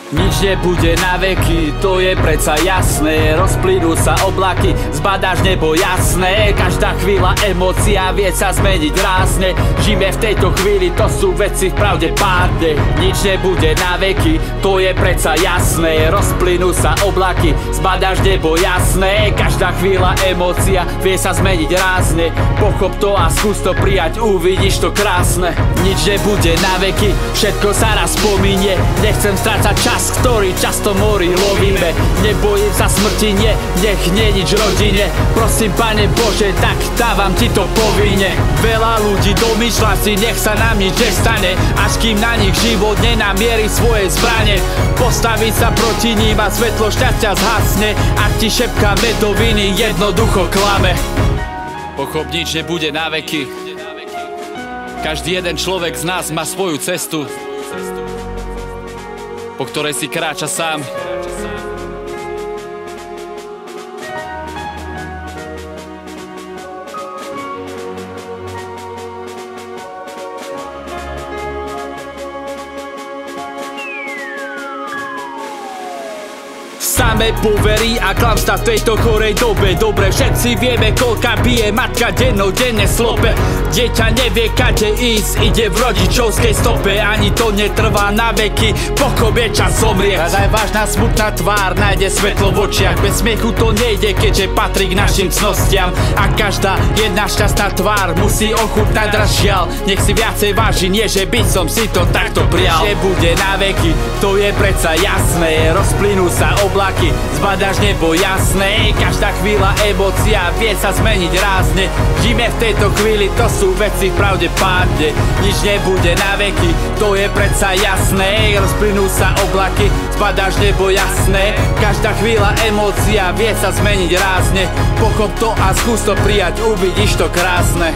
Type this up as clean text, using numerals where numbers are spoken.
Nič nebude na veky, to je predsa jasné. Rozplynú sa oblaky, zbadáš nebo jasné. Každá chvíľa emócia vie sa zmeniť rázne. Žijeme v tejto chvíli, to sú veci v pravde pádne. Nič nebude na veky, to je predsa jasné. Rozplynú sa oblaky, zbadáš nebo jasné. Každá chvíľa emócia vie sa zmeniť rázne. Pochop to a skús to prijať, uvidíš to krásne. Nič nebude na veky, všetko sa raz pominie. Nechcem strácať čas, ktorý často mori lovíme. Nebojím sa smrti, nech nie nič rodine. Prosím Pane Bože, tak dávam ti to povinne. Veľa ľudí domýšľa si, nech sa nám nič nestane, až kým na nich život nenamierí svoje zbrane. Postaviť sa proti ním a svetlo šťastia zhasne. Ak ti šepká medoviny, jednoducho klame. Pochop, nič nebude na veky. Každý jeden človek z nás má svoju cestu, po ktorej si kráča sám. Samé poverí a klamstvá v tejto chorej dobe. Dobre, všetci vieme, koľka bije matka dennodenne slope. Dieťa nevie kade ísť, ide v rodičovskej stope. Ani to netrvá na veky, pochop je čas zomrieť. Aj vážna smutná tvár nájde svetlo v očiach. Bez smiechu to nejde, keďže patrí k našim cnostiam. A každá jedna šťastná tvár musí ochutnať žiaľ. Nech si viacej váži, nie že by som si to takto prijal. Nebude na veky, to je predsa jasné. Rozplynú sa oblaky, zbadáš nebo jasné. Každá chvíľa emócia vie sa zmeniť rázne. Žijeme v tejto chvíli, to sú veci v pravde pádne. Nič nebude na veky, to je predsa jasné. Rozplynú sa oblaky, zbadáš nebo jasné. Každá chvíľa emócia vie sa zmeniť rázne. Pochop to a skús to prijať, uvidíš to krásne.